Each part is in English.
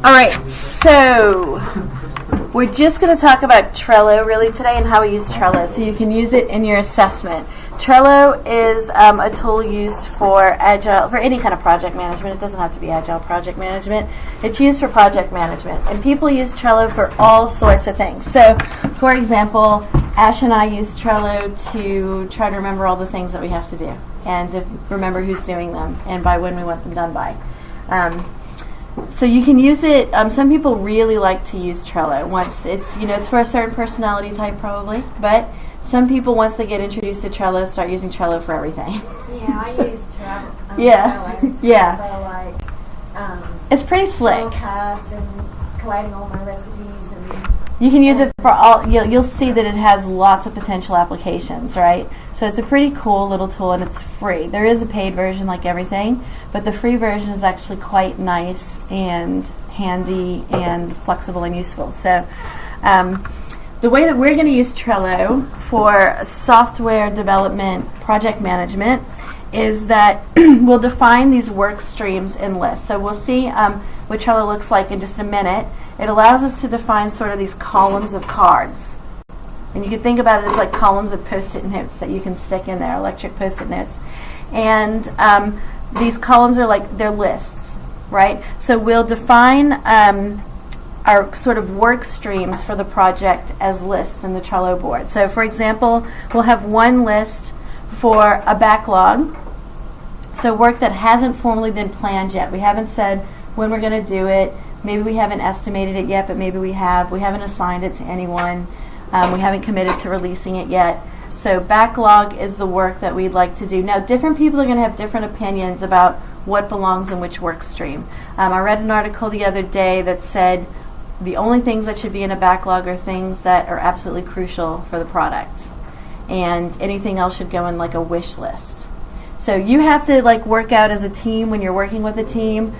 All right, so we're just going to talk about Trello really today and how we use Trello so you can use it in your assessment. Trello is a tool used for agile, for any kind of project management. It doesn't have to be agile project management. It's used for project management, and people use Trello for all sorts of things. So, for example, Ash and I use Trello to try to remember all the things that we have to do and to remember who's doing them and by when we want them done by. So you can use it. Some people really like to use Trello. Once it's for a certain personality type probably, but some people, once they get introduced to Trello, start using Trello for everything. Yeah, I use Trello. Yeah, yeah. So like, it's pretty slick. Cards and collating all my recipes and. You can use it for all. You'll see that it has lots of potential applications, right? So it's a pretty cool little tool, and it's free. There is a paid version, like everything, but the free version is actually quite nice and handy and flexible and useful. So the way that we're going to use Trello for software development project management is that we'll define these work streams in lists. So we'll see what Trello looks like in just a minute. It allows us to define sort of these columns of cards. And you can think about it as like columns of Post-it notes that you can stick in there, electric Post-it notes. And these columns are like, they're lists, right? So we'll define our sort of work streams for the project as lists in the Trello board. So for example, we'll have one list for a backlog. So work that hasn't formally been planned yet. We haven't said when we're going to do it. Maybe we haven't estimated it yet, but maybe we have. We haven't assigned it to anyone. We haven't committed to releasing it yet. So backlog is the work that we'd like to do. Now, different people are going to have different opinions about what belongs in which work stream. I read an article the other day that said the only things that should be in a backlog are things that are absolutely crucial for the product. And anything else should go in like a wish list. So you have to like work out as a team when you're working with a team.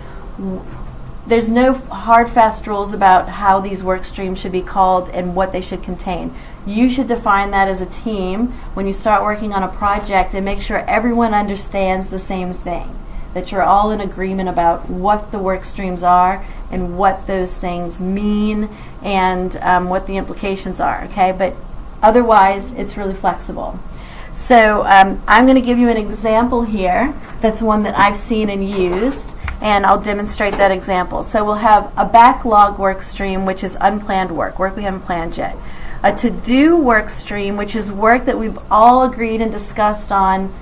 There's no hard, fast rules about how these work streams should be called and what they should contain. You should define that as a team when you start working on a project and make sure everyone understands the same thing, that you're all in agreement about what the work streams are and what those things mean and what the implications are, okay? But otherwise, it's really flexible. So I'm going to give you an example here that's one that I've seen and used, and I'll demonstrate that example. So we'll have a backlog work stream, which is unplanned work we haven't planned yet. A to-do work stream, which is work that we've all agreed and discussed on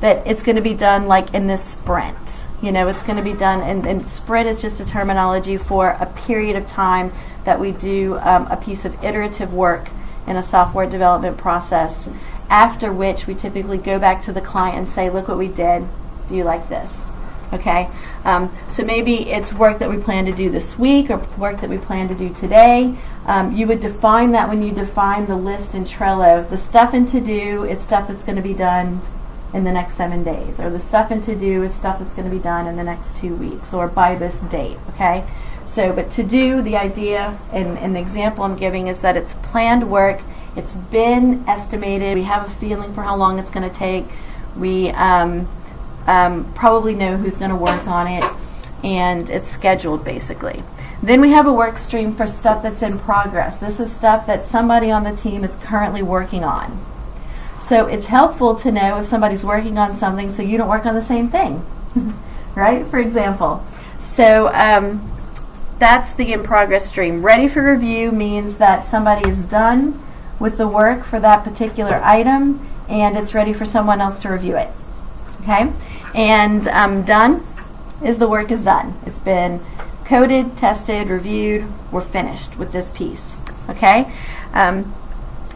that it's going to be done like in this sprint. It's going to be done, and sprint is just a terminology for a period of time that we do a piece of iterative work in a software development process, after which we typically go back to the client and say, look what we did. Do you like this? Okay, so maybe it's work that we plan to do this week or work that we plan to do today. You would define that when you define the list in Trello. The stuff in to-do is stuff that's going to be done in the next 7 days, or the stuff in to-do is stuff that's going to be done in the next 2 weeks or by this date, okay? So, but to-do, the idea and the example I'm giving is that it's planned work. It's been estimated. We have a feeling for how long it's going to take. We probably know who's going to work on it, and it's scheduled basically. Then we have a work stream for stuff that's in progress. This is stuff that somebody on the team is currently working on. So it's helpful to know if somebody's working on something so you don't work on the same thing, right? For example. So that's the in progress stream. Ready for review means that somebody is done with the work for that particular item and it's ready for someone else to review it. Okay? And done is the work is done. It's been coded, tested, reviewed. We're finished with this piece. Okay?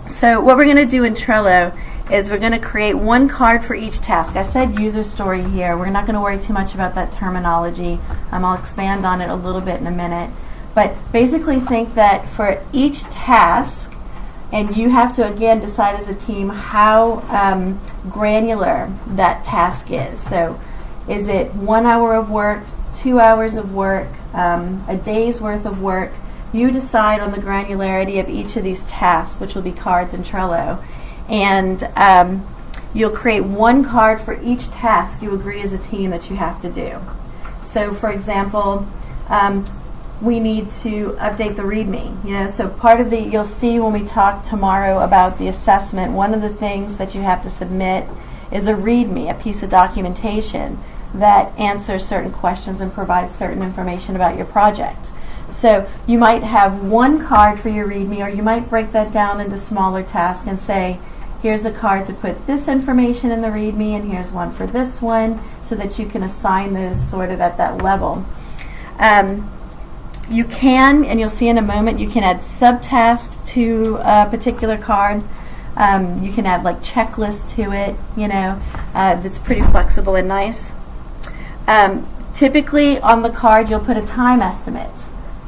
So what we're going to do in Trello is we're going to create one card for each task. I said user story here. We're not going to worry too much about that terminology. I'll expand on it a little bit in a minute. But basically think that for each task, and you have to, again, decide as a team how granular that task is. So is it 1 hour of work, 2 hours of work, a day's worth of work? You decide on the granularity of each of these tasks, which will be cards in Trello. And you'll create one card for each task you agree as a team that you have to do. So, for example, we need to update the README. So part of you'll see when we talk tomorrow about the assessment, one of the things that you have to submit is a README, a piece of documentation that answers certain questions and provides certain information about your project. So you might have one card for your README, or you might break that down into smaller tasks and say, here's a card to put this information in the README, and here's one for this one, so that you can assign those sort of at that level. You can, and you'll see in a moment, you can add subtasks to a particular card. You can add like checklists to it, that's pretty flexible and nice. Typically on the card you'll put a time estimate.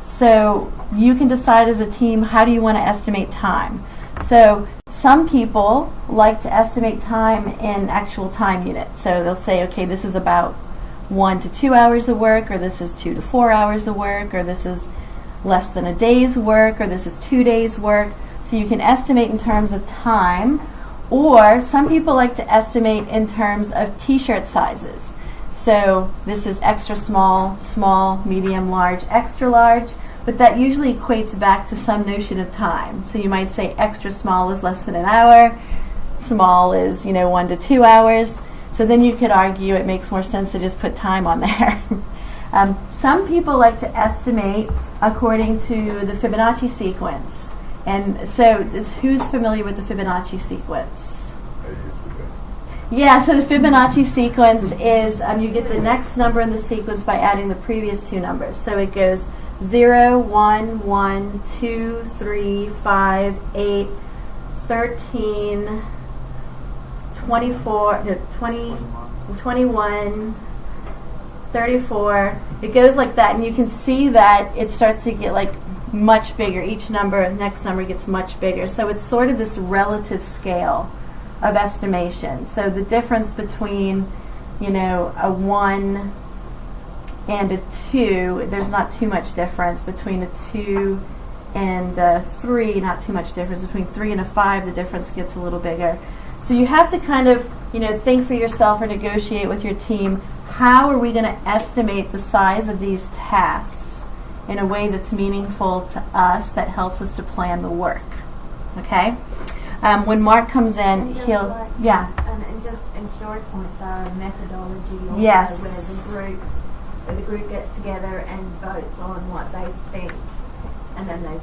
So you can decide as a team, how do you want to estimate time? So some people like to estimate time in actual time units. So they'll say, okay, this is about 1 to 2 hours of work, or this is 2 to 4 hours of work, or this is less than a day's work, or this is 2 days' work. So you can estimate in terms of time, or some people like to estimate in terms of t-shirt sizes. So this is extra small, small, medium, large, extra large, but that usually equates back to some notion of time. So you might say extra small is less than an hour, small is 1 to 2 hours. So then you could argue it makes more sense to just put time on there. Some people like to estimate according to the Fibonacci sequence. And so who's familiar with the Fibonacci sequence? Yeah, so the Fibonacci sequence is you get the next number in the sequence by adding the previous two numbers. So it goes 0, 1, 1, 2, 3, 5, 8, 13, 24, 20, 21, 34. It goes like that, and you can see that it starts to get like much bigger. Each number, next number gets much bigger. So it's sort of this relative scale of estimation. So the difference between, a 1 and a 2, there's not too much difference. Between a 2 and a 3, not too much difference. Between 3 and a 5, the difference gets a little bigger. So you have to kind of, think for yourself or negotiate with your team, how are we going to estimate the size of these tasks in a way that's meaningful to us, that helps us to plan the work. Okay? When Mark comes in, he'll, and just in story points are a methodology also, yes, where the group gets together and votes on what they think, and then they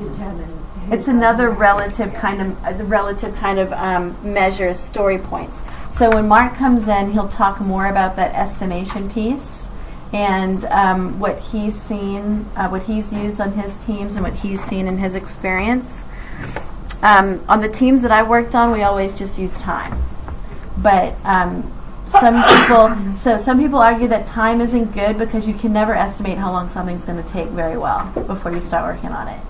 determine. It's another relative kind of measure, story points. So when Mark comes in, he'll talk more about that estimation piece and what he's seen, what he's used on his teams, and what he's seen in his experience. On the teams that I worked on, we always just used time. But some people argue that time isn't good because you can never estimate how long something's going to take very well before you start working on it.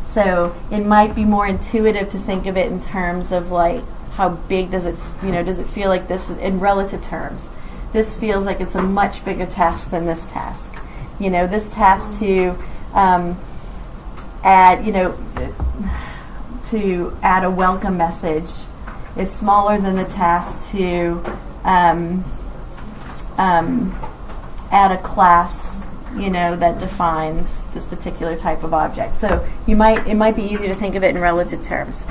So it might be more intuitive to think of it in terms of like, how big does it, does it feel like this is, in relative terms, this feels like it's a much bigger task than this task. This task to add a welcome message is smaller than the task to add a class, that defines this particular type of object. So it might be easier to think of it in relative terms.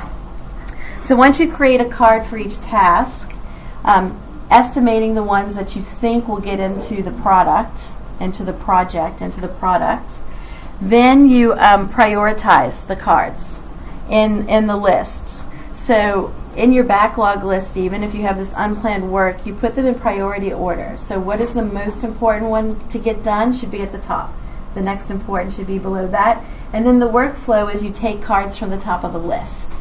So once you create a card for each task, estimating the ones that you think will get into the product, into the project, into the product, then you prioritize the cards in the lists. So in your backlog list, even if you have this unplanned work, you put them in priority order. So what is the most important one to get done should be at the top. The next important should be below that. And then the workflow is you take cards from the top of the list.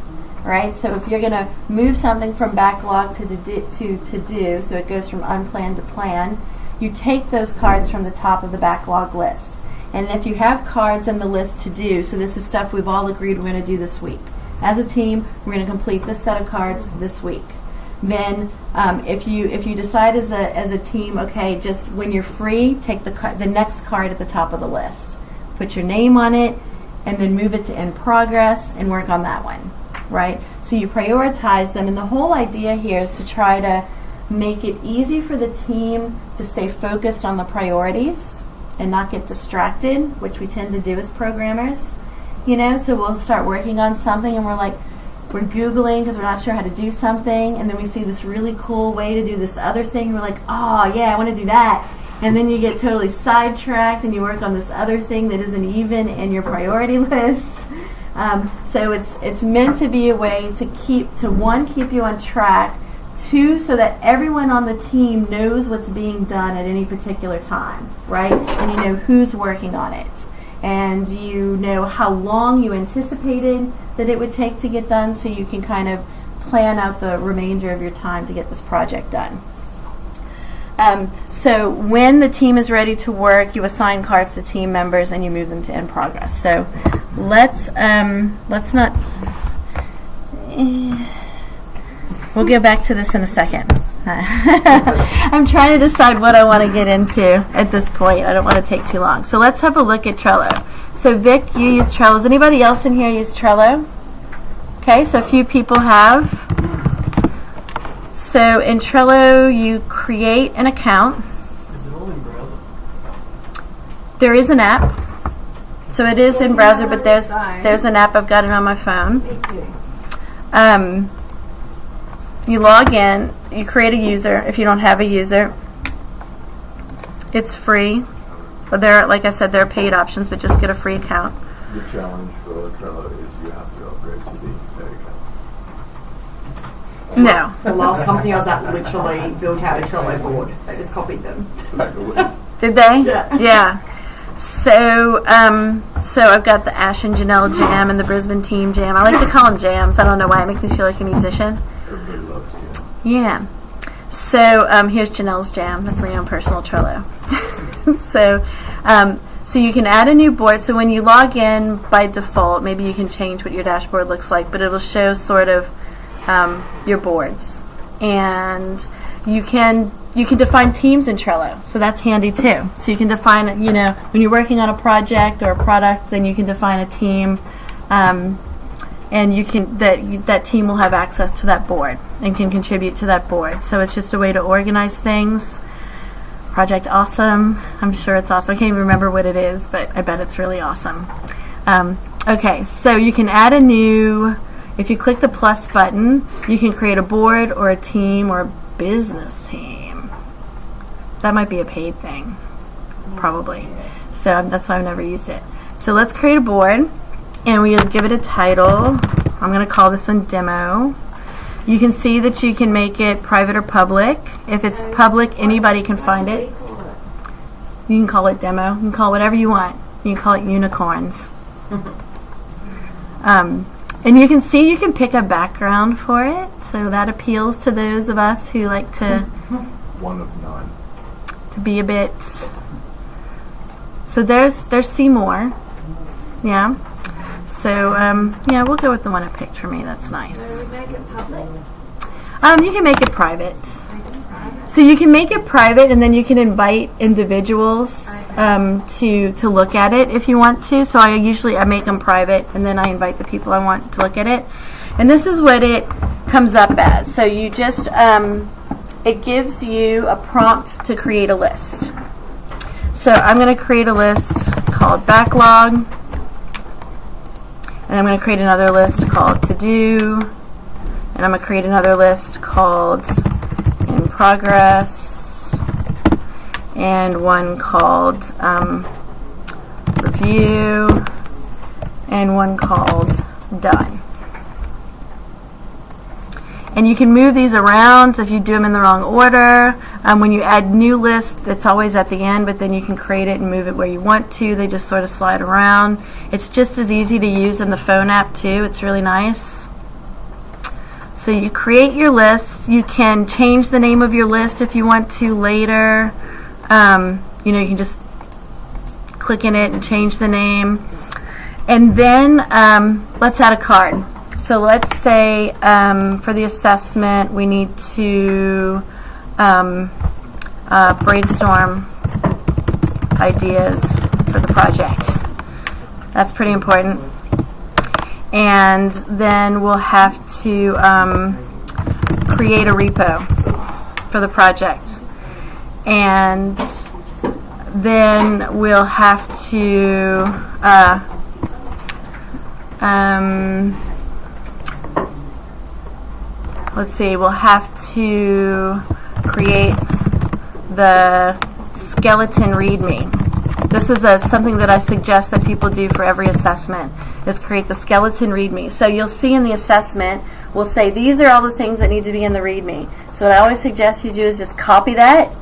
Right? So if you're going to move something from backlog to do, so it goes from unplanned to plan, you take those cards from the top of the backlog list. And if you have cards in the list to do, so this is stuff we've all agreed we're going to do this week. As a team, we're going to complete this set of cards this week. Then if you decide as a team, okay, just when you're free, take the next card at the top of the list. Put your name on it, and then move it to in progress and work on that one. Right? So you prioritize them, and the whole idea here is to try to make it easy for the team to stay focused on the priorities and not get distracted, which we tend to do as programmers. So we'll start working on something and we're Googling because we're not sure how to do something, and then we see this really cool way to do this other thing, and we're like, oh yeah, I want to do that. And then you get totally sidetracked and you work on this other thing that isn't even in your priority list. So it's meant to be a way to keep you on track, two, so that everyone on the team knows what's being done at any particular time, right? And you know who's working on it. And you know how long you anticipated that it would take to get done, so you can kind of plan out the remainder of your time to get this project done. So when the team is ready to work, you assign cards to team members and you move them to in progress. So let's not. We'll get back to this in a second. I'm trying to decide what I want to get into at this point. I don't want to take too long. So let's have a look at Trello. So Vic, you use Trello. Does anybody else in here use Trello? Okay, so a few people have. So in Trello, you create an account. Is it all in browser? There is an app. So it is in browser, but there's an app. I've got it on my phone. You log in, you create a user if you don't have a user. It's free. But like I said, there are paid options, but just get a free account. The challenge for Trello is you have to upgrade to the paid account. No. The last company I was at literally built out a Trello board. They just copied them. Did they? Yeah. Yeah. So I've got the Ash and Janelle Jam and the Brisbane Team Jam. I like to call them jams. I don't know why. It makes me feel like a musician. Everybody loves you. Yeah. So here's Janelle's Jam. That's my own personal Trello. So you can add a new board. So when you log in by default, maybe you can change what your dashboard looks like, but it'll show sort of your boards. And you can define teams in Trello. So that's handy too. So you can define, when you're working on a project or a product, then you can define a team. And you can that team will have access to that board and can contribute to that board. So it's just a way to organize things. Project Awesome. I'm sure it's awesome. I can't even remember what it is, but I bet it's really awesome. Okay, so you can add a new. If you click the plus button, you can create a board or a team or a business team. That might be a paid thing, probably. So that's why I've never used it. So let's create a board. And we'll give it a title. I'm going to call this one Demo. You can see that you can make it private or public. If it's public, anybody can find it. You can call it Demo. You can call it whatever you want. You can call it Unicorns. And you can see you can pick a background for it. So that appeals to those of us who like to... One of 9. To be a bit... So there's See More. Yeah. So, we'll go with the one it picked for me. That's nice. So we make it public? You can make it private. So you can make it private, and then you can invite individuals to look at it if you want to. So I make them private, and then I invite the people I want to look at it. And this is what it comes up as. So you just, it gives you a prompt to create a list. So I'm going to create a list called Backlog. And I'm going to create another list called To Do. And I'm going to create another list called In Progress. And one called Review. And one called Done. And you can move these around if you do them in the wrong order. When you add new lists, it's always at the end, but then you can create it and move it where you want to. They just sort of slide around. It's just as easy to use in the phone app too. It's really nice. So you create your list. You can change the name of your list if you want to later. You can just click in it and change the name. And then let's add a card. So let's say for the assessment we need to brainstorm ideas for the project. That's pretty important. And then we'll have to create a repo for the project. And then we'll have to let's see, we'll have to create the skeleton README. This is something that I suggest that people do for every assessment, is create the skeleton README. So you'll see in the assessment, we'll say these are all the things that need to be in the README. So what I always suggest you do is just copy that,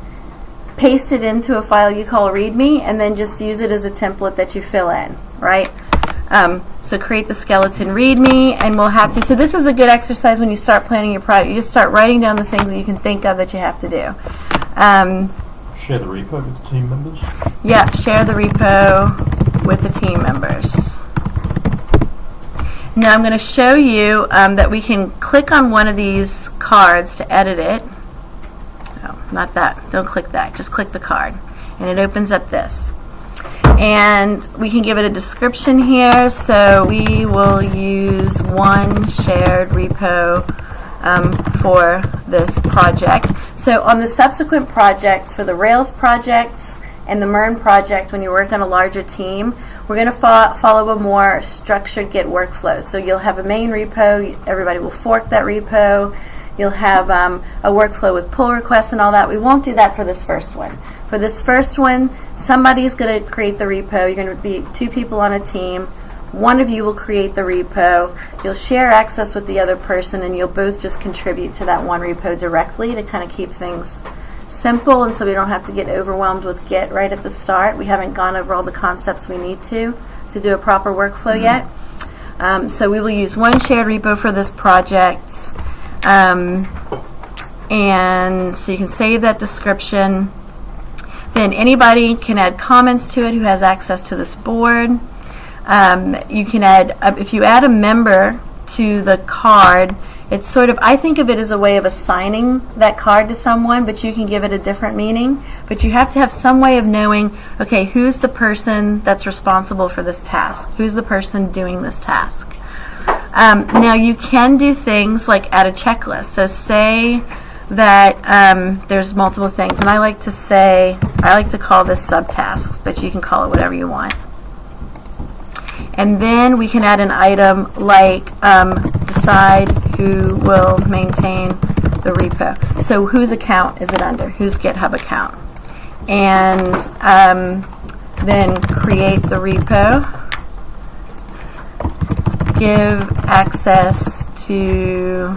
paste it into a file you call README, and then just use it as a template that you fill in, right? So create the skeleton README, and we'll have to, so this is a good exercise when you start planning your project. You just start writing down the things that you can think of that you have to do. Share the repo with the team members? Yeah, share the repo with the team members. Now I'm going to show you that we can click on one of these cards to edit it. Oh, not that. Don't click that. Just click the card. And it opens up this. And we can give it a description here. So we will use one shared repo for this project. So on the subsequent projects, for the Rails project and the MERN project, when you work on a larger team, we're going to follow a more structured Git workflow. So you'll have a main repo, everybody will fork that repo, you'll have a workflow with pull requests and all that. We won't do that for this first one. For this first one, somebody's going to create the repo. You're going to be 2 people on a team. One of you will create the repo. You'll share access with the other person, and you'll both just contribute to that one repo directly to kind of keep things simple, and so we don't have to get overwhelmed with Git right at the start. We haven't gone over all the concepts we need to do a proper workflow yet. So we will use one shared repo for this project. And so you can save that description. Then anybody can add comments to it who has access to this board. You can add, if you add a member to the card, it's sort of, I think of it as a way of assigning that card to someone, but you can give it a different meaning. But you have to have some way of knowing, okay, who's the person that's responsible for this task? Who's the person doing this task? Now you can do things like add a checklist. So say that there's multiple things, and I like to call this subtasks, but you can call it whatever you want. And then we can add an item like decide who will maintain the repo. So whose account is it under? Whose GitHub account? And then create the repo. Give access to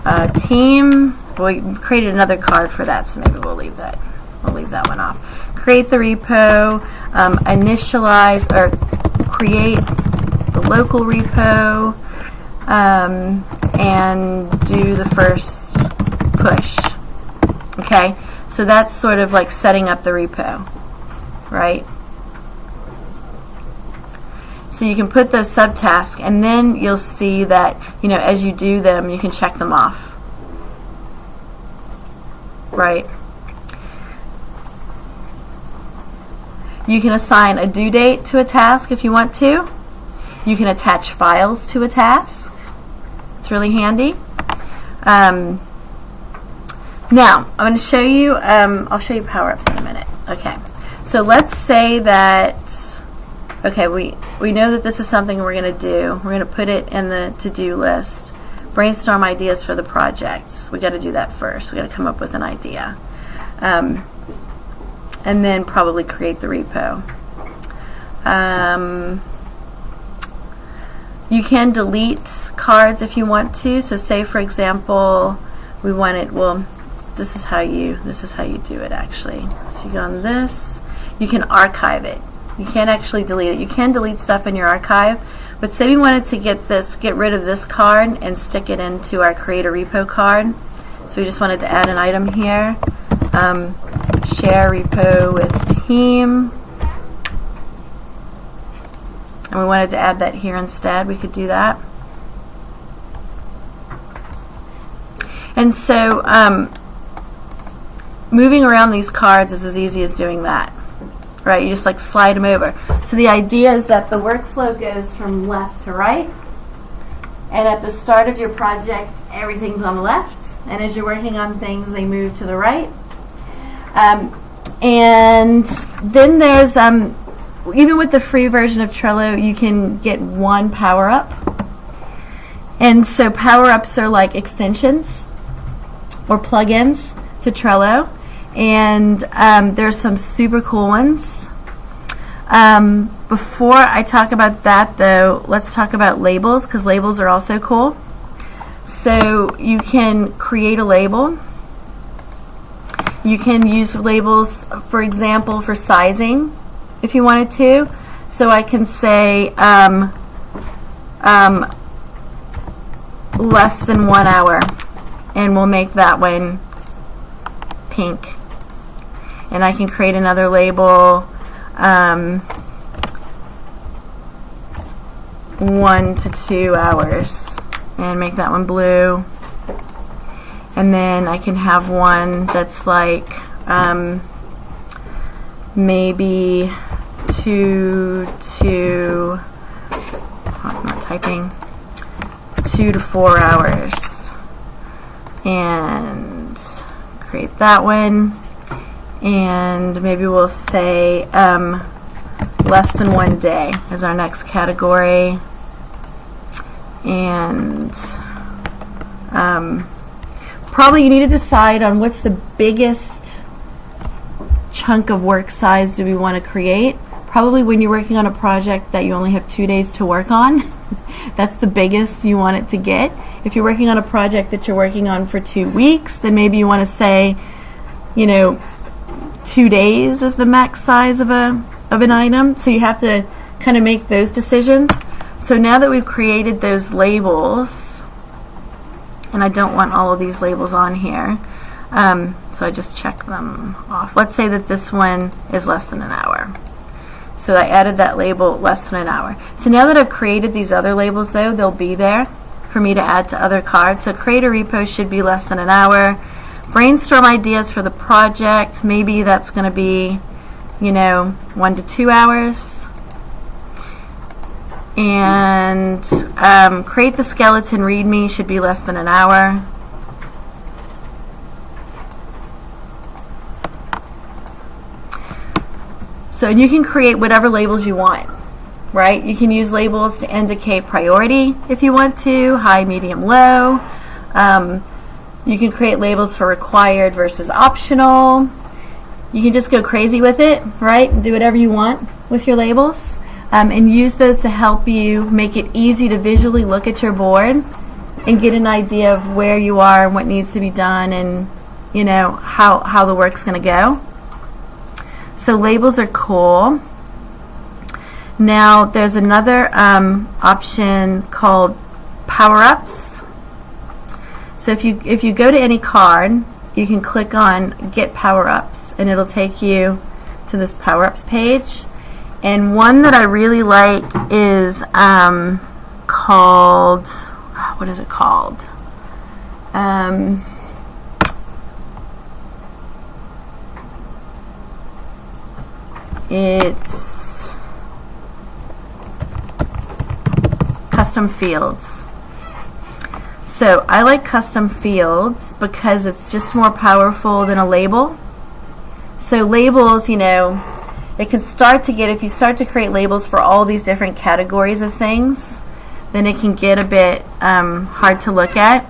a team. We created another card for that, so maybe we'll leave that one off. Create the repo, initialize or create the local repo, and do the first push. Okay, so that's sort of like setting up the repo, right? So you can put those subtasks, and then you'll see that, you know, as you do them, you can check them off. Right. You can assign a due date to a task if you want to. You can attach files to a task. It's really handy. Now, I'm going to show you, I'll show you power-ups in a minute. Okay. So let's say that, okay, we know that this is something we're going to do. We're going to put it in the to-do list. Brainstorm ideas for the projects. We got to do that first. We got to come up with an idea, and then probably create the repo. You can delete cards if you want to. So, say for example, we want it. Well, this is how you do it actually. So you go on this. You can archive it. You can't actually delete it. You can delete stuff in your archive. But say we wanted to get rid of this card and stick it into our create a repo card. So we just wanted to add an item here. Share repo with team. And we wanted to add that here instead. We could do that. And so moving around these cards is as easy as doing that. Right, you just like slide them over. So the idea is that the workflow goes from left to right, and at the start of your project, everything's on the left, and as you're working on things, they move to the right. And then there's, even with the free version of Trello, you can get one power-up. And so power-ups are like extensions or plugins to Trello. And there's some super cool ones. Before I talk about that, though, let's talk about labels, because labels are also cool. So you can create a label. You can use labels, for example, for sizing, if you wanted to. So I can say less than 1 hour, and we'll make that one pink. And I can create another label, 1 to 2 hours, and make that one blue. And then I can have one that's like maybe 2 to, I'm not typing, 2 to 4 hours, and create that one. And maybe we'll say less than 1 day as our next category. And probably you need to decide on what's the biggest chunk of work size do we want to create. Probably when you're working on a project that you only have 2 days to work on, that's the biggest you want it to get. If you're working on a project that you're working on for 2 weeks, then maybe you want to say, 2 days is the max size of an item. So you have to kind of make those decisions. So now that we've created those labels, and I don't want all of these labels on here, so I just check them off. Let's say that this one is less than an hour. So I added that label, less than an hour. So now that I've created these other labels, though, they'll be there for me to add to other cards. So create a repo should be less than an hour. Brainstorm ideas for the project. Maybe that's going to be, 1 to 2 hours. And create the skeleton readme should be less than an hour. So you can create whatever labels you want, right? You can use labels to indicate priority if you want to, high, medium, low. You can create labels for required versus optional. You can just go crazy with it, right? And do whatever you want with your labels. And use those to help you make it easy to visually look at your board and get an idea of where you are and what needs to be done, and how the work's going to go. So labels are cool. Now there's another option called power-ups. So if you go to any card, you can click on Get Power-Ups, and it'll take you to this power-ups page. And one that I really like is called, what is it called? It's Custom Fields. So I like custom fields because it's just more powerful than a label. So labels, it can start to get, if you start to create labels for all these different categories of things, then it can get a bit hard to look at.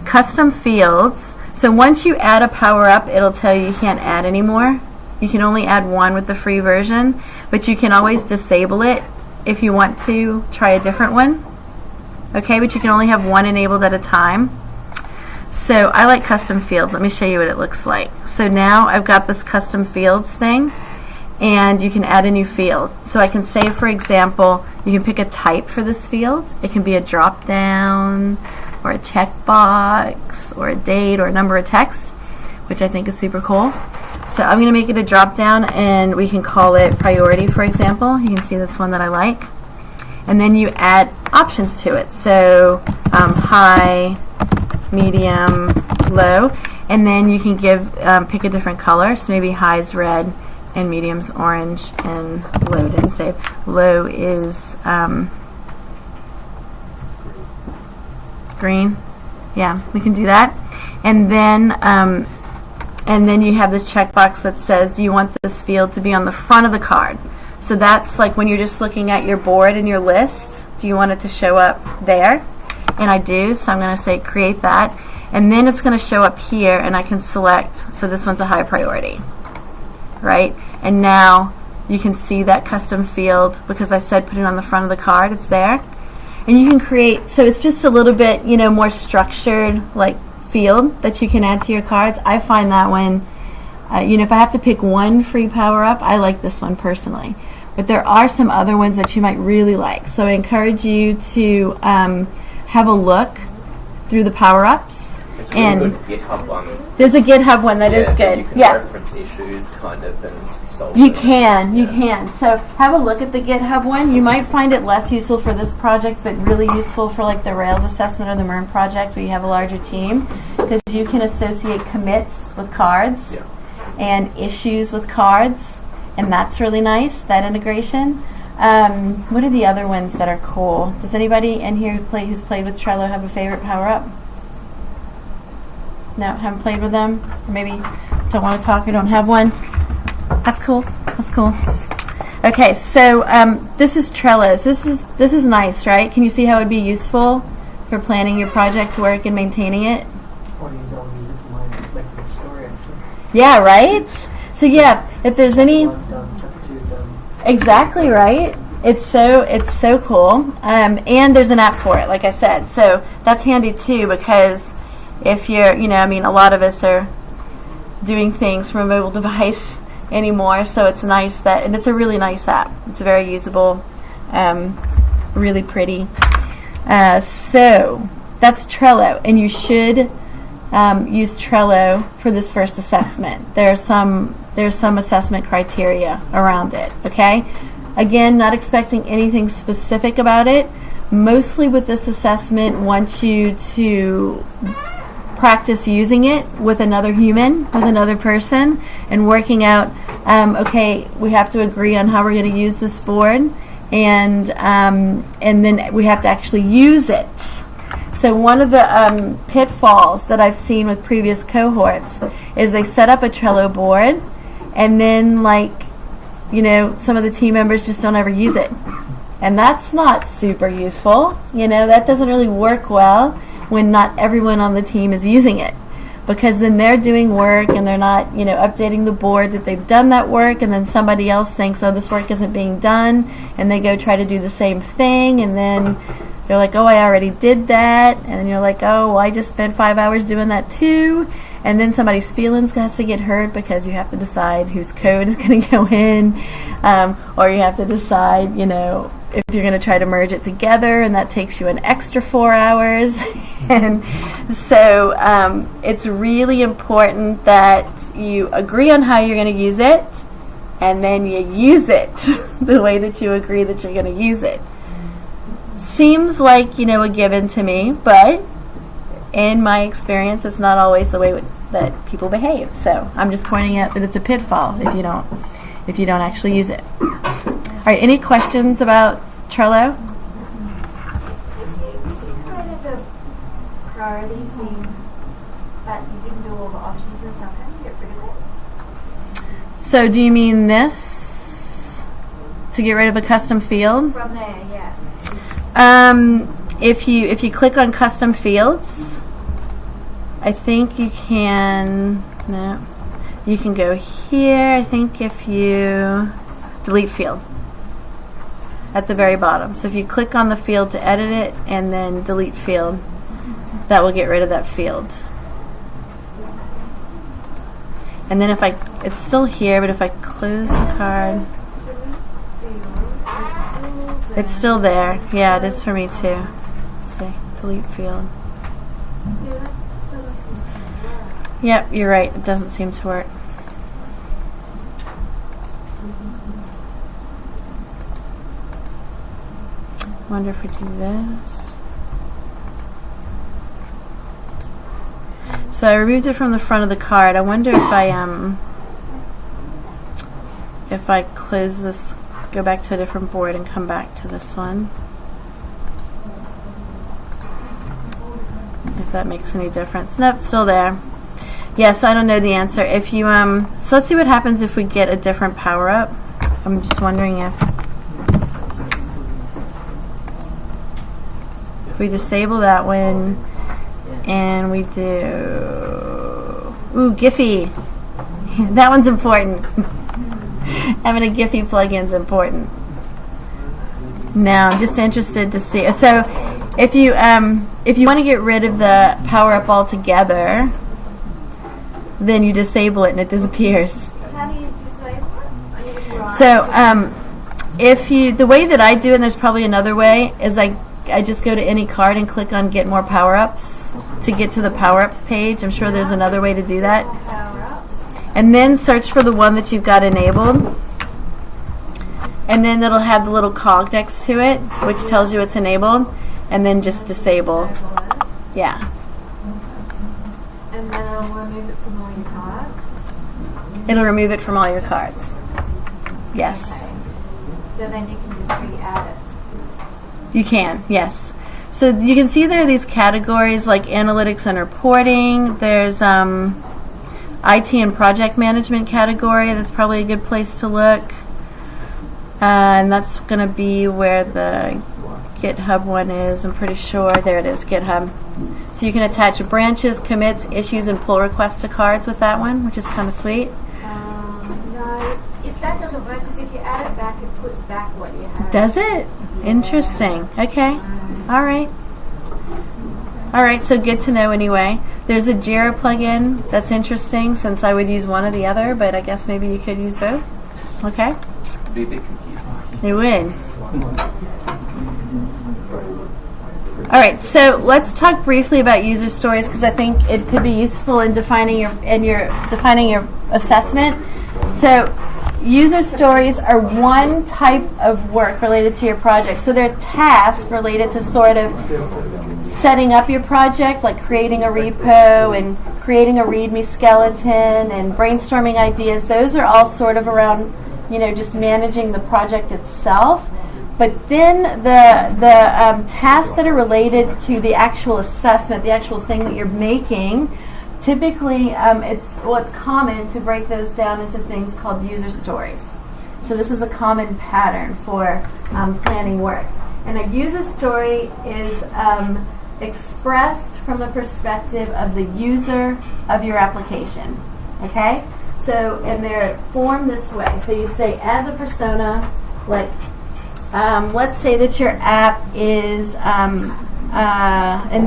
Custom fields, so once you add a power up, it'll tell you can't add anymore. You can only add one with the free version, but you can always disable it if you want to try a different one. Okay, but you can only have one enabled at a time. So I like custom fields. Let me show you what it looks like. So now I've got this custom fields thing, and you can add a new field. So I can say, for example, you can pick a type for this field. It can be a drop down or a checkbox or a date or a number of text, which I think is super cool. So I'm going to make it a drop down, and we can call it priority, for example. You can see that's one that I like. And then you add options to it. So high, medium, low, and then you can pick a different color. So maybe high's red and medium's orange and low didn't save. Low is green. Yeah, we can do that. And then and then you have this checkbox that says, do you want this field to be on the front of the card? So that's like when you're just looking at your board and your list, do you want it to show up there? And I do, so I'm going to say create that. And then it's going to show up here, and I can select, so this one's a high priority, right? And now you can see that custom field because I said put it on the front of the card, it's there. And you can create, so it's just a little bit, more structured, like, field that you can add to your cards. I find that when, if I have to pick one free power-up, I like this one personally. But there are some other ones that you might really like. So I encourage you to have a look through the power-ups. It's really good GitHub one. There's a GitHub one that is good. You can reference issues kind of and solve You them. you can. So have a look at the GitHub one. You might find it less useful for this project, but really useful for like the Rails assessment or the MERN project where you have a larger team, because you can associate commits with cards and issues with cards, and that's really nice, that integration. What are the other ones that are cool? Does anybody in here who's played with Trello have a favorite power-up? No, haven't played with them? Or maybe don't want to talk or don't have one? That's cool. That's cool. Okay, so this is Trello. So this is nice, right? Can you see how it would be useful for planning your project work and maintaining it? I'll use it for my like story actually. Yeah, right? So yeah, if there's any... Chapter 2 done. Exactly, right? It's so cool. And there's an app for it, like I said. So that's handy too, because if you're, a lot of us are doing things from a mobile device anymore, so it's nice that, and it's a really nice app. It's very usable, really pretty. So that's Trello, and you should use Trello for this first assessment. There's some assessment criteria around it, okay? Again, not expecting anything specific about it. Mostly with this assessment, want you to practice using it with another human, with another person, and working out, okay, we have to agree on how we're going to use this board, and then we have to actually use it. So one of the pitfalls that I've seen with previous cohorts is they set up a Trello board, and then some of the team members just don't ever use it. And that's not super useful. That doesn't really work well when not everyone on the team is using it, because then they're doing work and they're not, updating the board that they've done that work, and then somebody else thinks, oh, this work isn't being done, and they go try to do the same thing, and then they're like, oh, I already did that, and then you're like, oh, well, I just spent 5 hours doing that too, and then somebody's feelings has to get hurt because you have to decide whose code is going to go in, or you have to decide, if you're going to try to merge it together, and that takes you an extra 4 hours. And so it's really important that you agree on how you're going to use it, and then you use it the way that you agree that you're going to use it. Seems like, a given to me, but in my experience, it's not always the way that people behave. So I'm just pointing out that it's a pitfall if you don't actually use it. All right, any questions about Trello? Created a priority thing, but you didn't do all the options and stuff. How do you get rid of it? So do you mean this to get rid of a custom field? From there, yeah. If you click on custom fields, I think you can. No, you can go here. I think if you delete field at the very bottom. So if you click on the field to edit it and then delete field, that will get rid of that field. And then it's still here, but if I close the card, it's still there. Yeah, it is for me too. Let's see, delete field. Yep, you're right. It doesn't seem to work. Wonder if we do this. So I removed it from the front of the card. I wonder if I close this, go back to a different board and come back to this one, if that makes any difference. Nope, still there. Yeah, so I don't know the answer. If you so let's see what happens if we get a different power up. I'm just wondering if we disable that one and we do Giphy. That one's important. Having a Giphy plugin's important. Now, I'm just interested to see. So, if you want to get rid of the power up altogether, then you disable it and it disappears. How do you disable it? Are you just right? So, the way that I do, and there's probably another way, is I just go to any card and click on Get More Power Ups to get to the Power Ups page. I'm sure there's another way to do that. Power-ups. And then search for the one that you've got enabled. And then it'll have the little cog next to it, which tells you it's enabled. And then just disable. Disable it. Yeah. And then I'll remove it from all your cards. It'll remove it from all your cards. Yes. Okay. So then you can just re-add it. You can, yes. So you can see there are these categories like analytics and reporting. There's IT and project management category. That's probably a good place to look. And that's going to be where the GitHub one is, I'm pretty sure. There it is, GitHub. So you can attach branches, commits, issues, and pull requests to cards with that one, which is kind of sweet. No, if that doesn't work, because if you add it back, it puts back what you had. Does it? Interesting. Okay. All right. All right, so good to know anyway. There's a Jira plugin that's interesting since I would use one or the other, but I guess maybe you could use both. Okay? It'd be a bit confusing. It would. All right, so let's talk briefly about user stories because I think it could be useful in defining your assessment. So, user stories are one type of work related to your project. So they're tasks related to sort of setting up your project, like creating a repo and creating a README skeleton and brainstorming ideas. Those are all sort of around, just managing the project itself. But then the tasks that are related to the actual assessment, the actual thing that you're making, typically it's common to break those down into things called user stories. So this is a common pattern for planning work. And a user story is expressed from the perspective of the user of your application. Okay? So, and they're formed this way. So you say, as a persona, like, let's say that your app is, and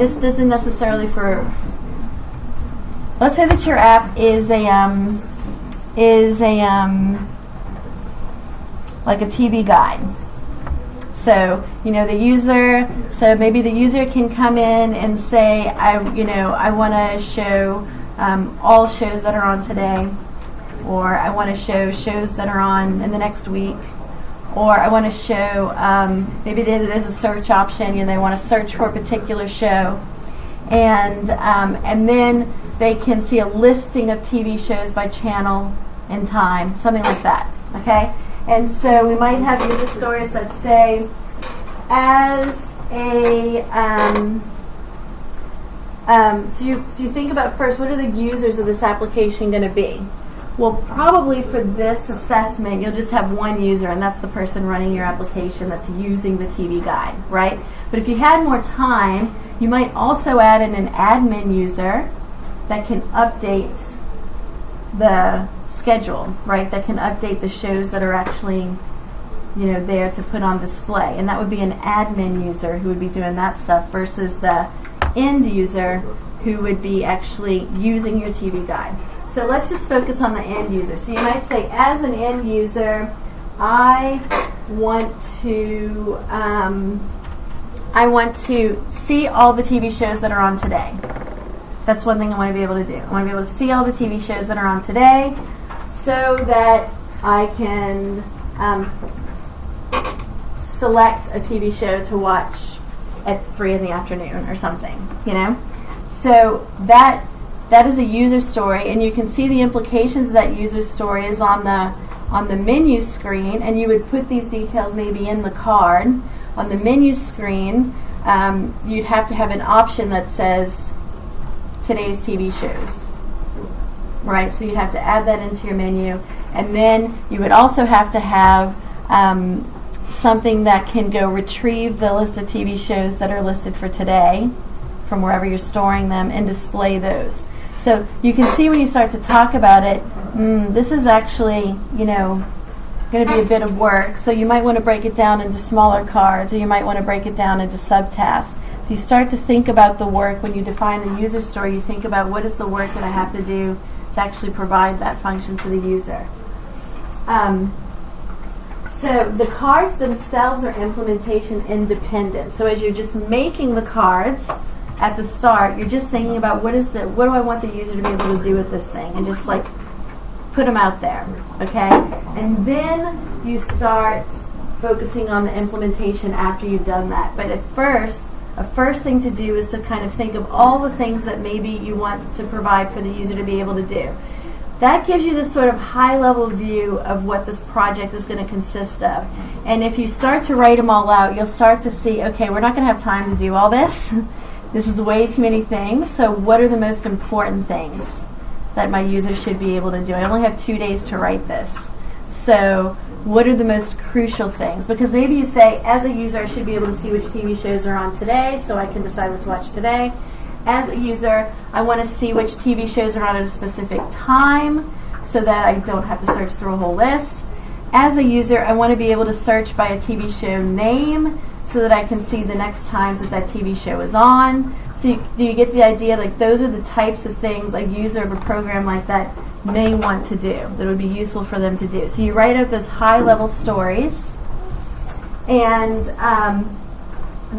this isn't necessarily for, let's say that your app is like a TV guide. So, the user, so maybe the user can come in and say, I want to show all shows that are on today, or I want to show shows that are on in the next week, or I want to show, maybe there's a search option, they want to search for a particular show, and then they can see a listing of TV shows by channel and time, something like that, okay? And so we might have user stories that say, as a, so you think about first, what are the users of this application going to be? Well, probably for this assessment, you'll just have one user, and that's the person running your application that's using the TV guide, right? But if you had more time, you might also add in an admin user that can update the schedule, right? That can update the shows that are actually, there to put on display. And that would be an admin user who would be doing that stuff versus the end user who would be actually using your TV guide. So let's just focus on the end user. So you might say, as an end user, I want to see all the TV shows that are on today. That's one thing I want to be able to do. I want to be able to see all the TV shows that are on today so that I can select a TV show to watch at 3 in the afternoon or something, So that is a user story, and you can see the implications of that user story is on the menu screen, and you would put these details maybe in the card. On the menu screen, you'd have to have an option that says today's TV shows. right? So you'd have to add that into your menu. And then you would also have to have something that can go retrieve the list of TV shows that are listed for today from wherever you're storing them and display those. So you can see when you start to talk about it, this is actually, going to be a bit of work. So you might want to break it down into smaller cards, or you might want to break it down into subtasks. So you start to think about the work. When you define the user story, you think about what is the work that I have to do to actually provide that function to the user. So the cards themselves are implementation independent. So as you're just making the cards at the start, you're just thinking about what do I want the user to be able to do with this thing, and just like put them out there, okay? And then you start focusing on the implementation after you've done that. But at first, a first thing to do is to kind of think of all the things that maybe you want to provide for the user to be able to do. That gives you this sort of high-level view of what this project is going to consist of. And if you start to write them all out, you'll start to see, okay, we're not going to have time to do all this. This is way too many things. So what are the most important things that my user should be able to do? I only have 2 days to write this. So what are the most crucial things? Because maybe you say, as a user, I should be able to see which TV shows are on today so I can decide what to watch today. As a user, I want to see which TV shows are on at a specific time so that I don't have to search through a whole list. As a user, I want to be able to search by a TV show name so that I can see the next times that TV show is on. So do you get the idea? Like, those are the types of things a user of a program like that may want to do, that would be useful for them to do. So you write out those high-level stories, and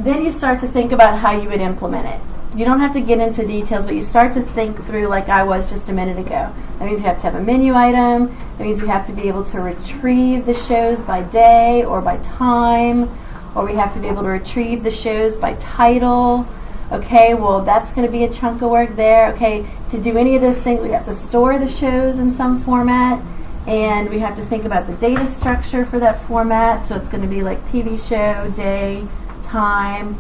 then you start to think about how you would implement it. You don't have to get into details, but you start to think through like I was just a minute ago. That means you have to have a menu item. That means we have to be able to retrieve the shows by day or by time, or we have to be able to retrieve the shows by title. Okay, well, that's going to be a chunk of work there. Okay, to do any of those things, we have to store the shows in some format, and we have to think about the data structure for that format. So it's going to be like TV show, day, time.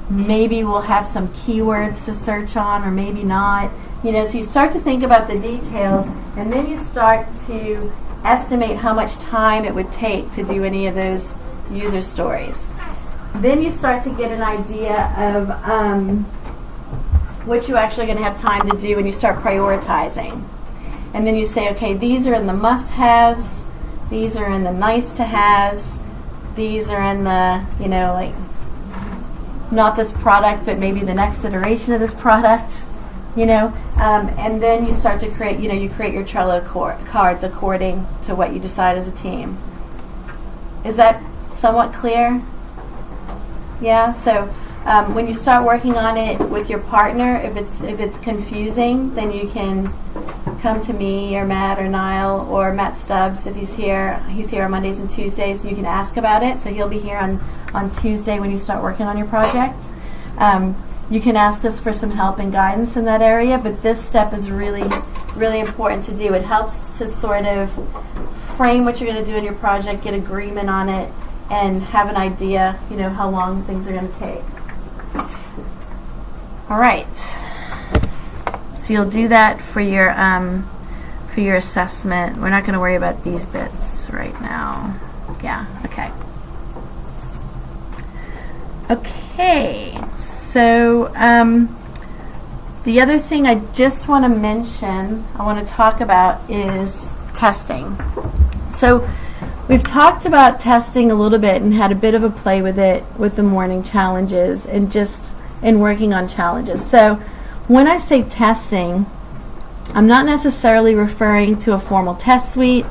Maybe we'll have some keywords to search on, or maybe not. So you start to think about the details, and then you start to estimate how much time it would take to do any of those user stories. Then you start to get an idea of what you're actually going to have time to do, and you start prioritizing. And then you say, okay, these are in the must-haves, these are in the nice-to-haves, these are in the, like, not this product, but maybe the next iteration of this product, and then you start to create, you create your Trello cards according to what you decide as a team. Is that somewhat clear? Yeah, so when you start working on it with your partner, if it's confusing, then you can come to me or Matt or Niall or Matt Stubbs if he's here. He's here on Mondays and Tuesdays, so you can ask about it. So he'll be here on Tuesday when you start working on your project. You can ask us for some help and guidance in that area, but this step is really, really important to do. It helps to sort of frame what you're going to do in your project, get agreement on it, and have an idea, how long things are going to take. All right. So you'll do that for your assessment. We're not going to worry about these bits right now. Yeah. Okay. Okay. So the other thing I just want to mention, I want to talk about is testing. So we've talked about testing a little bit and had a bit of a play with it with the morning challenges and just in working on challenges. So when I say testing, I'm not necessarily referring to a formal test suite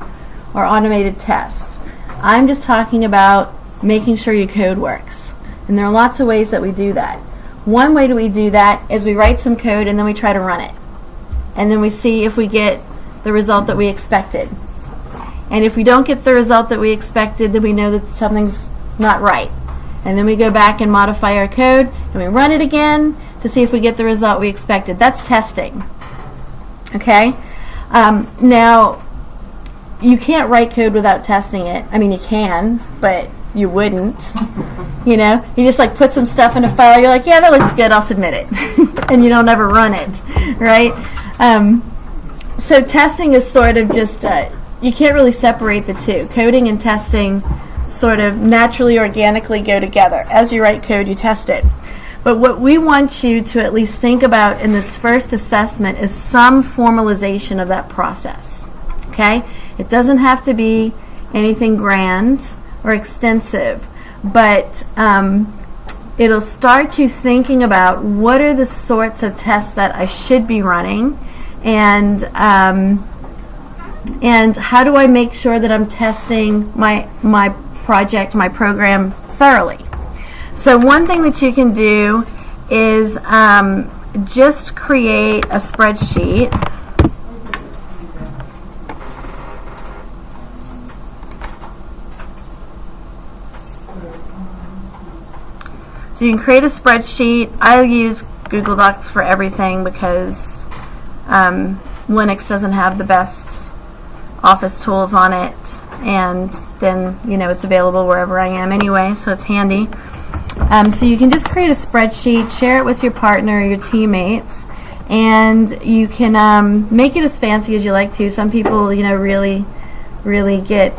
or automated tests. I'm just talking about making sure your code works. And there are lots of ways that we do that. One way that we do that is we write some code and then we try to run it. And then we see if we get the result that we expected. And if we don't get the result that we expected, then we know that something's not right. And then we go back and modify our code, and we run it again to see if we get the result we expected. That's testing. Okay? Now, you can't write code without testing it. I mean, you can, but you wouldn't. You just like put some stuff in a file, you're like, yeah, that looks good, I'll submit it. And you don't ever run it, right? So testing is sort of just, you can't really separate the two. Coding and testing sort of naturally, organically go together. As you write code, you test it. But what we want you to at least think about in this first assessment is some formalization of that process. Okay? It doesn't have to be anything grand or extensive, but it'll start you thinking about what are the sorts of tests that I should be running, and how do I make sure that I'm testing my project, my program thoroughly. So one thing that you can do is just create a spreadsheet. So you can create a spreadsheet. I use Google Docs for everything because Linux doesn't have the best Office tools on it, and then it's available wherever I am anyway, so it's handy. So you can just create a spreadsheet, share it with your partner or your teammates, and you can make it as fancy as you like to. Some people, really get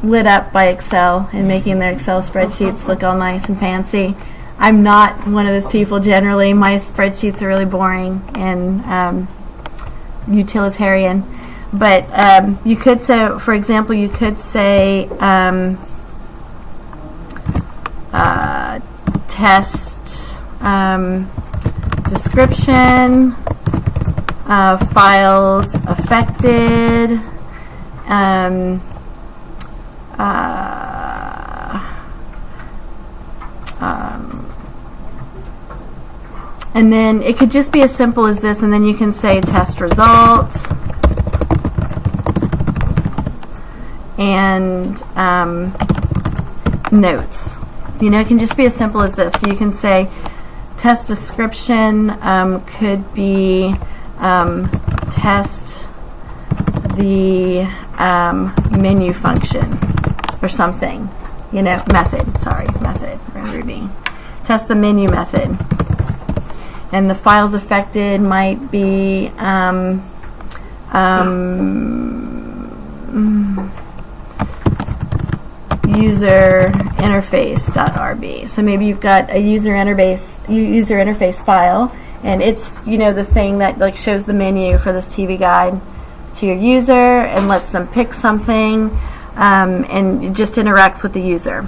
lit up by Excel and making their Excel spreadsheets look all nice and fancy. I'm not one of those people generally. My spreadsheets are really boring and utilitarian. But you could say, for example, you could say test description, files affected, and then it could just be as simple as this, and then you can say test results and notes. It can just be as simple as this. So you can say test description could be test the menu function or something. Method, Ruby. Test the menu method. And the files affected might be user interface.rb. So maybe you've got a user interface file, and it's the thing that shows the menu for this TV guide to your user and lets them pick something, and it just interacts with the user.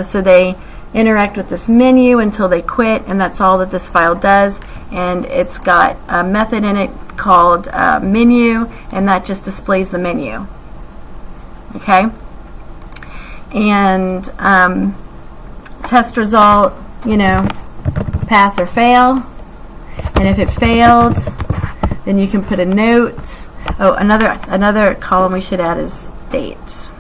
So they interact with this menu until they quit, and that's all that this file does. And it's got a method in it called menu, and that just displays the menu. Okay? And test result, pass or fail. And if it failed, then you can put a note. Oh, another column we should add is date.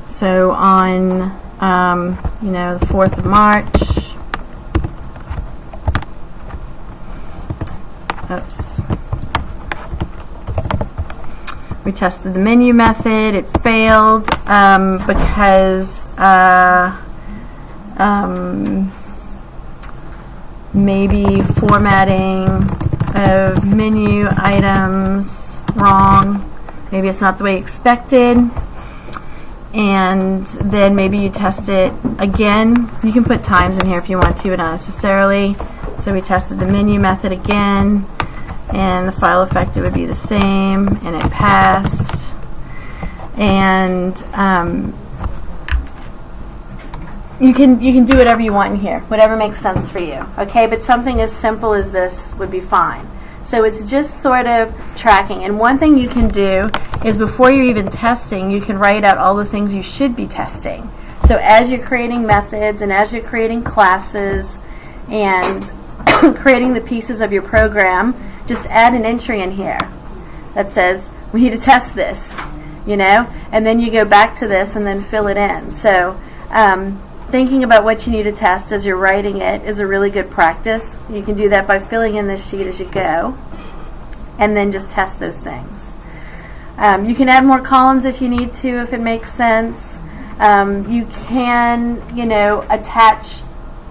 So on, the 4th of March, we tested the menu method. It failed because maybe formatting of menu items wrong. Maybe it's not the way you expected. And then maybe you test it again. You can put times in here if you want to, but not necessarily. So we tested the menu method again, and the file affected would be the same, and it passed. And you can do whatever you want in here, whatever makes sense for you. Okay, but something as simple as this would be fine. So it's just sort of tracking. And one thing you can do is before you're even testing, you can write out all the things you should be testing. So as you're creating methods and as you're creating classes and creating the pieces of your program, just add an entry in here that says, we need to test this, and then you go back to this and then fill it in. So thinking about what you need to test as you're writing it is a really good practice. You can do that by filling in this sheet as you go, and then just test those things. You can add more columns if you need to, if it makes sense. You can, attach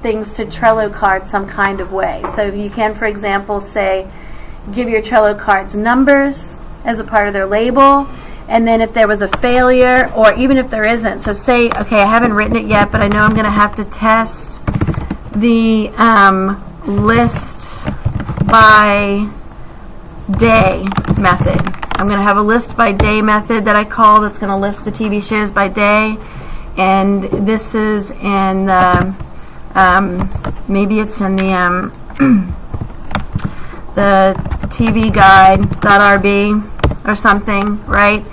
things to Trello cards some kind of way. So you can, for example, say, give your Trello cards numbers as a part of their label, and then if there was a failure, or even if there isn't, so say, okay, I haven't written it yet, but I know I'm going to have to test the list by day method. I'm going to have a list by day method that I call that's going to list the TV shows by day, and this is in the maybe it's in the the TV guide.rb or something, right?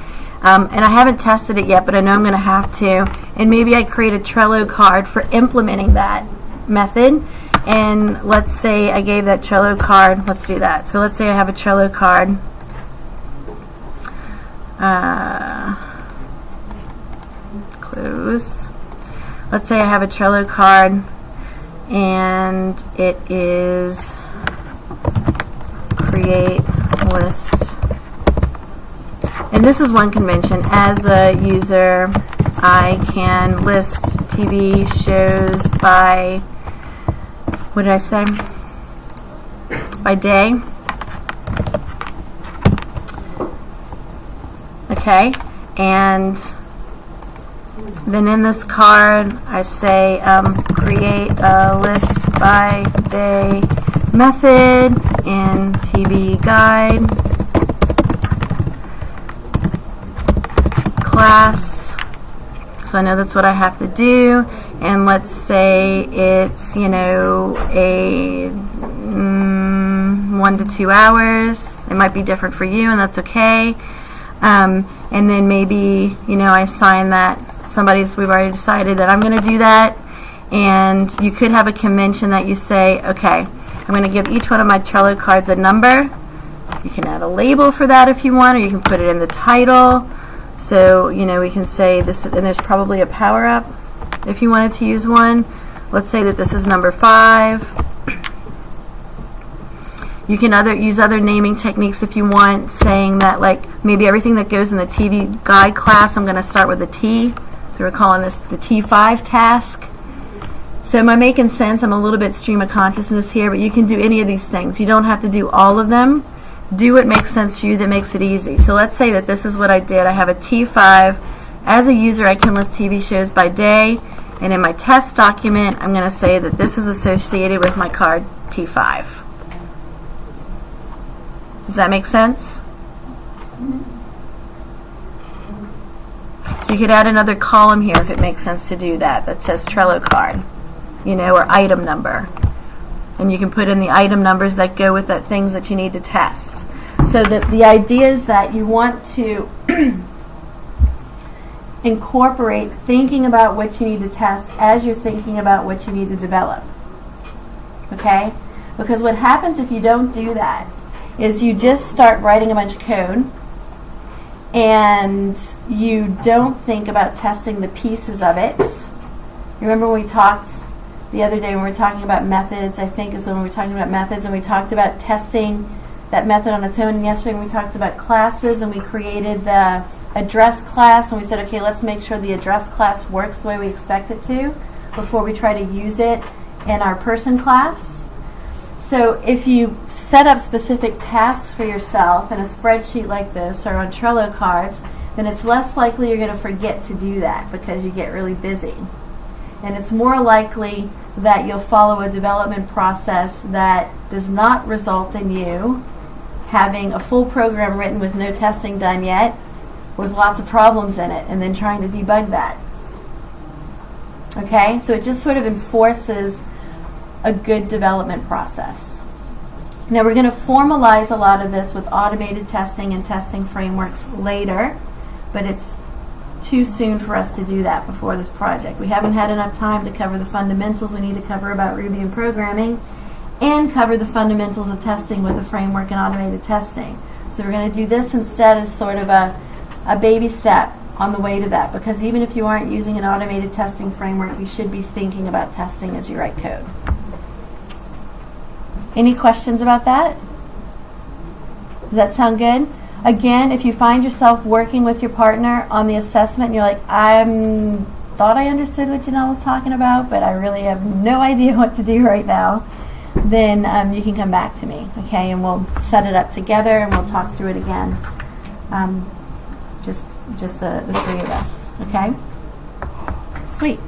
And I haven't tested it yet, but I know I'm going to have to. And maybe I create a Trello card for implementing that method. And let's say I gave that Trello card. Let's do that. So let's say I have a Trello card. Close. Let's say I have a Trello card, and it is create list. And this is one convention. As a user, I can list TV shows by, what did I say? By day. Okay. And then in this card, I say create a list by day method in TV guide class. So I know that's what I have to do. And let's say it's, a 1 to 2 hours. It might be different for you, and that's okay. And then maybe, I assign that. We've already decided that I'm going to do that. And you could have a convention that you say, okay, I'm going to give each one of my Trello cards a number. You can add a label for that if you want, or you can put it in the title. So, we can say this, and there's probably a power-up if you wanted to use one. Let's say that this is number 5. You can use other naming techniques if you want, saying that, like, maybe everything that goes in the TV guide class, I'm going to start with a T. So we're calling this the T5 task. So am I making sense? I'm a little bit stream of consciousness here, but you can do any of these things. You don't have to do all of them. Do what makes sense for you that makes it easy. So let's say that this is what I did. I have a T5. As a user, I can list TV shows by day, and in my test document, I'm going to say that this is associated with my card T5. Does that make sense? So you could add another column here if it makes sense to do that says Trello card, or item number. And you can put in the item numbers that go with that things that you need to test. So the idea is that you want to incorporate thinking about what you need to test as you're thinking about what you need to develop. Okay? Because what happens if you don't do that is you just start writing a bunch of code and you don't think about testing the pieces of it. Remember when we talked the other day when we were talking about methods, I think is when we were talking about methods, and we talked about testing that method on its own. And yesterday when we talked about classes, and we created the address class, and we said, okay, let's make sure the address class works the way we expect it to before we try to use it in our person class. So if you set up specific tasks for yourself in a spreadsheet like this or on Trello cards, then it's less likely you're going to forget to do that because you get really busy. And it's more likely that you'll follow a development process that does not result in you having a full program written with no testing done yet, with lots of problems in it, and then trying to debug that. Okay? So it just sort of enforces a good development process. Now we're going to formalize a lot of this with automated testing and testing frameworks later, but it's too soon for us to do that before this project. We haven't had enough time to cover the fundamentals we need to cover about Ruby and programming and cover the fundamentals of testing with a framework and automated testing. So we're going to do this instead as sort of a baby step on the way to that, because even if you aren't using an automated testing framework, you should be thinking about testing as you write code. Any questions about that? Does that sound good? Again, if you find yourself working with your partner on the assessment and you're like, I'm thought I understood what Janelle was talking about, but I really have no idea what to do right now, then you can come back to me, okay? And we'll set it up together and we'll talk through it again. Just the three of us, okay? Sweet.